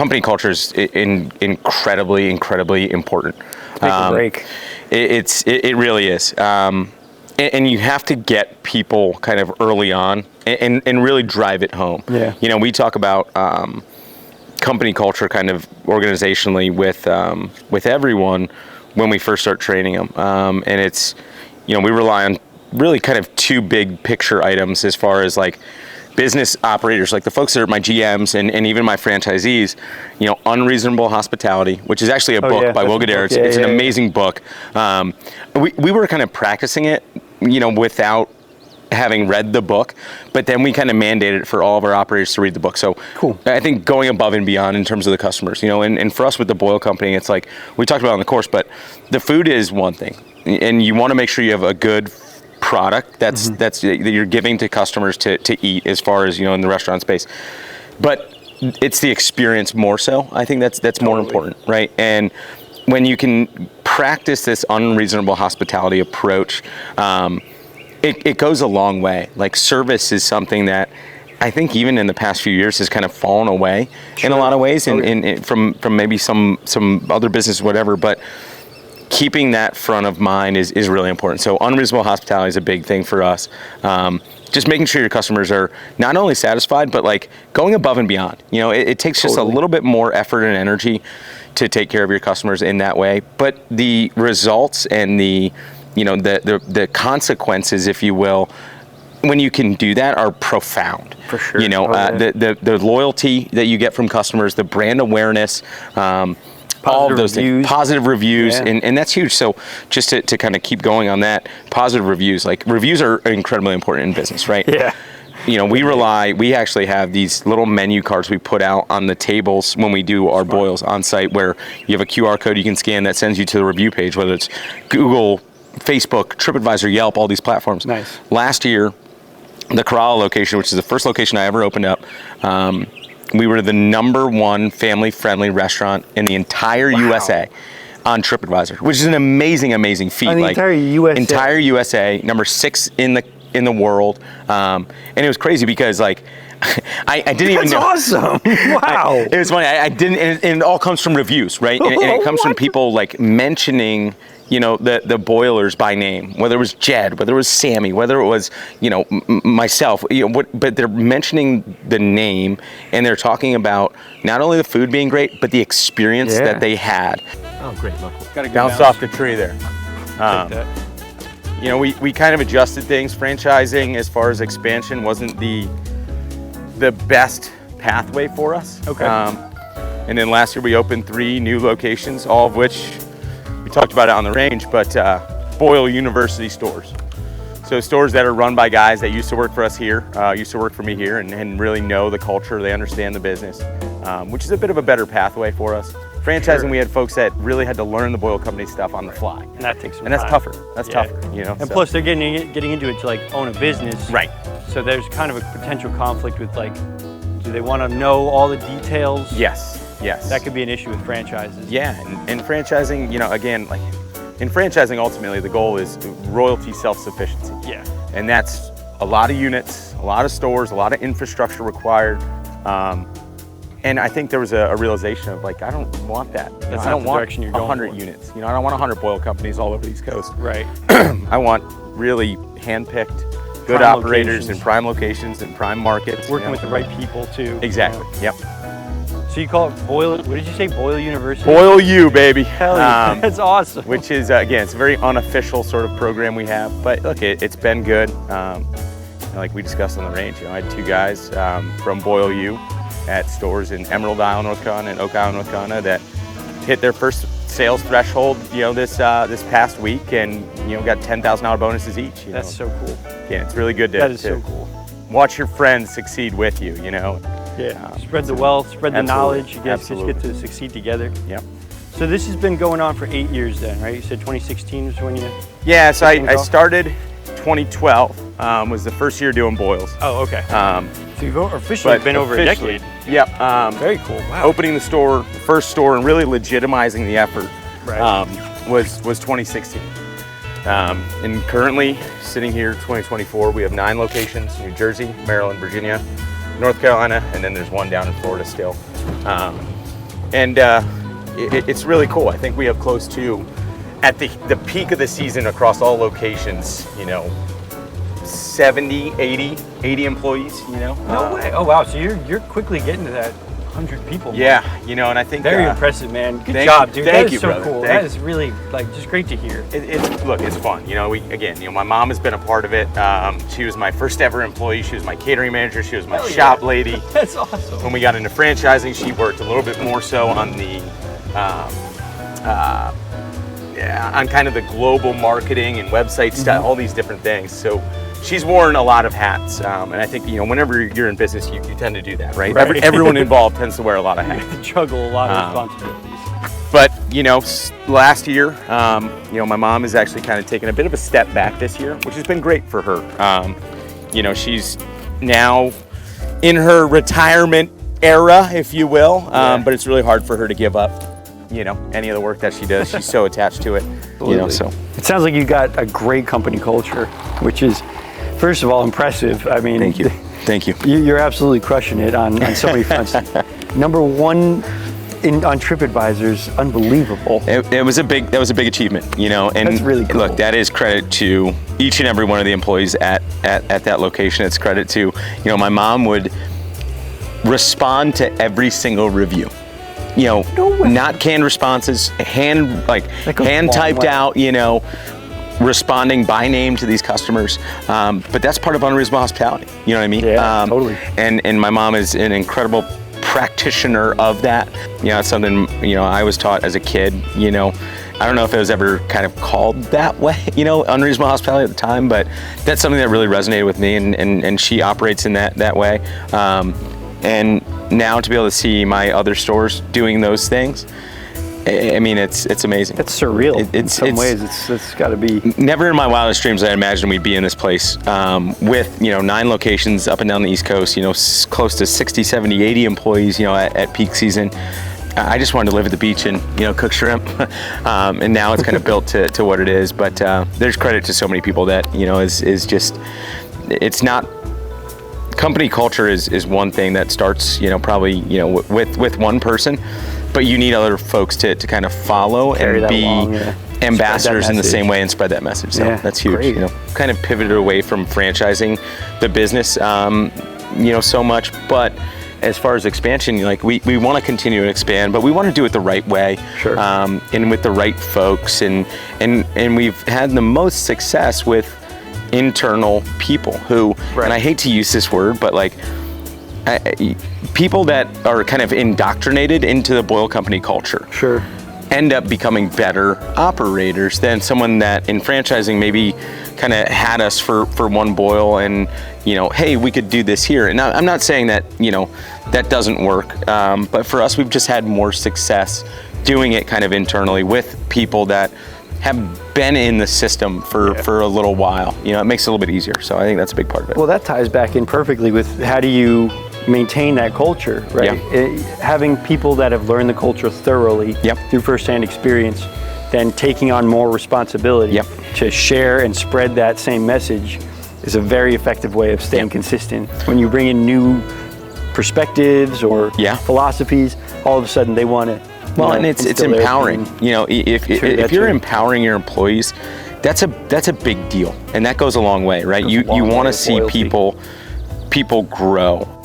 company culture is incredibly important. Take a break. It really is. And you have to get people kind of early on and really drive it home. Yeah. You know, we talk about company culture kind of organizationally with everyone when we first start training them. And it's, you know, we rely on really kind of two big picture items as far as like business operators, like the folks that are my GMs and even my franchisees, you know, Unreasonable Hospitality, which is actually a book by Will Guidara. It's an amazing book. We were kind of practicing it, you know, without having read the book, but then we kind of mandated it for all of our operators to read the book. So cool. I think going above and beyond in terms of the customers, you know, and for us with the Boyle Company, it's like we talked about on the course, but the food is one thing, and you want to make sure you have a good product that's that you're giving to customers to eat, as far as, you know, in the restaurant space. But it's the experience more so. I think that's more important, right? And when you can practice this unreasonable hospitality approach, it goes a long way. Like, service is something that I think even in the past few years has kind of fallen away in a lot of ways, from maybe some other business, whatever. But keeping that front of mind is really important. So unreasonable hospitality is a big thing for us. Just making sure your customers are not only satisfied, but like going above and beyond. You know, it takes just a little bit more effort and energy to take care of your customers in that way. But the results and the consequences, if you will, when you can do that, are profound. For sure. You know, the loyalty that you get from customers, the brand awareness, all of those things, positive reviews, and that's huge. So just to kind of keep going on that, positive reviews, like reviews are incredibly important in business, right? Yeah. You know, we actually have these little menu cards we put out on the tables when we do our boils on site, where you have a QR code you can scan that sends you to the review page, whether it's Google, Facebook, TripAdvisor, Yelp, all these platforms. Nice. Last year, the Kerala location, which is the first location I ever opened up, we were the #1 family-friendly restaurant in the entire USA on TripAdvisor, which is an amazing feat. On the entire USA? Entire USA, #6 in the world. And it was crazy because, like, I didn't even know. That's awesome. Wow. It was funny. I didn't, and it all comes from reviews, right? And it comes from people like mentioning, you know, the boilers by name, whether it was Jed, whether it was Sammy, whether it was, you know, myself, you know, but they're mentioning the name, and they're talking about not only the food being great, but the experience that they had. Oh, great, look. Got to bounce off the tree there. You know, we kind of adjusted things. Franchising, as far as expansion, wasn't the best pathway for us. Okay. And then last year we opened 3 new locations, all of which we talked about it on the range, but Boyle University stores. So stores that are run by guys that used to work for us here, used to work for me here, and really know the culture, they understand the business, which is a bit of a better pathway for us. Franchising, we had folks that really had to learn the Boyle Company stuff on the fly. And that takes some And that's time. tougher. That's tougher, you know. And plus, they're getting into it to like own a business. Right. So there's kind of a potential conflict with, like, do they want to know all the details? Yes. That could be an issue with franchises. Yeah, and franchising, you know, again, like in franchising, ultimately the goal is royalty self-sufficiency. Yeah. And that's a lot of units, a lot of stores, a lot of infrastructure required. And I think there was a realization of, like, I don't want that. That's I don't want direction you're going 100 for. units. You know, I don't want 100 Boyle companies all over the East Coast. Right. I want really hand-picked, good Prime operators locations. in prime locations and prime markets. Working with the right people too. Exactly. Yep. So you call it Boyle, what did you say, Boyle University? Boyle U, baby. Hell yeah, that's awesome. Which is, again, it's a very unofficial sort of program we have, but look, it's been good. Like we discussed on the range, you know, I had 2 guys from Boyle U at stores in Emerald Isle, North Carolina, and Oak Isle, North Carolina, that hit their first sales threshold, you know, this past week, and, you know, got $10,000 bonuses each. You That's know. so cool. Yeah, it's really good to, That is so cool. watch your friends succeed with you, you know. Yeah, spread the wealth, spread the Absolutely. knowledge. You guys just Absolutely. get to succeed together. Yep. So this has been going on for 8 years then, right? You said 2016 was when you... Yeah, so I Kicked things off? started 2012, was the first year doing boils. Oh, okay. So you've officially been over a decade. Yep. Very cool, wow. Opening the store, first store, and really legitimizing the effort Right. was 2016. And currently, sitting here 2024, we have 9 locations: New Jersey, Maryland, Virginia, North Carolina, and then there's 1 down in Florida still. And it's really cool. I think we have close to, at the peak of the season across all locations, 70, 80 employees, No way. Oh, wow. So you're quickly getting to that 100 people. Yeah, and I think very impressive, man. Good job, dude. Thank that you, is so brother. cool. That is really just great to hear. It's fun. My mom has been a part of it. She was my first ever employee. She was my catering manager. She was my shop lady. That's awesome. When we got into franchising, she worked a little bit more so on the on kind of the global marketing and website stuff, all these different things. So she's worn a lot of hats, and I think whenever you're in business, you tend to do that, right? Everyone involved tends to wear a lot of hats. You have to juggle a lot of responsibilities. But last year, my mom is actually kind of taking a bit of a step back this year, which has been great for her. She's now in her retirement era, if you will, but it's really hard for her to give up any of the work that she does. She's so attached to it. So it sounds like you got a great company culture, which is, first of all, impressive. I mean, thank you. You're absolutely crushing it on so many fronts. Number one on TripAdvisor's unbelievable. That was a big achievement, and that's really cool. Look, that is credit to each and every one of the employees at that location. It's credit to, my mom would respond to every single review. Not canned responses, hand typed out, responding by name to these customers. But that's part of unreasonable hospitality. You know what I mean? Yeah, totally. And my mom is an incredible practitioner of that. It's something, I was taught as a kid, I don't know if it was ever kind of called that way, unreasonable hospitality at the time, but that's something that really resonated with me, and she operates in that way. And now to be able to see my other stores doing those things, I mean, it's amazing. It's surreal. In some ways, it's got to be. Never in my wildest dreams I imagined we'd be in this place with 9 locations up and down the East Coast. Close to 60, 70, 80 employees. At peak season. I just wanted to live at the beach and cook shrimp, and now it's kind of built to what it is. But there's credit to so many people that is just. It's not. Company culture is one thing that starts probably with one person, but you need other folks to kind of follow and be ambassadors in the same way and spread that message. So that's huge. Great. Kind of pivoted away from franchising the business so much, but as far as expansion, we want to continue to expand, but we want to do it the right way, and with the right folks, and we've had the most success with internal people who, and I hate to use this word, but people that are kind of indoctrinated into the Boyle Company culture end up becoming better operators than someone that in franchising maybe kind of had us for one Boyle and hey, we could do this here. And I'm not saying that that doesn't work, but for us, we've just had more success doing it kind of internally with people that have been in the system for a little while. It makes it a little bit eeasier. So I think that's a big part of it. Well, that ties back in perfectly with how do you maintain that culture, right? Having people that have learned the culture thoroughly through firsthand experience, then taking on more responsibility to share and spread that same message is a very effective way of staying consistent. When you bring in new perspectives or philosophies, all of a sudden they want to. Well, and it's empowering. If you're empowering your employees, that's a big deal, and that goes a long way, right? You want to see people grow.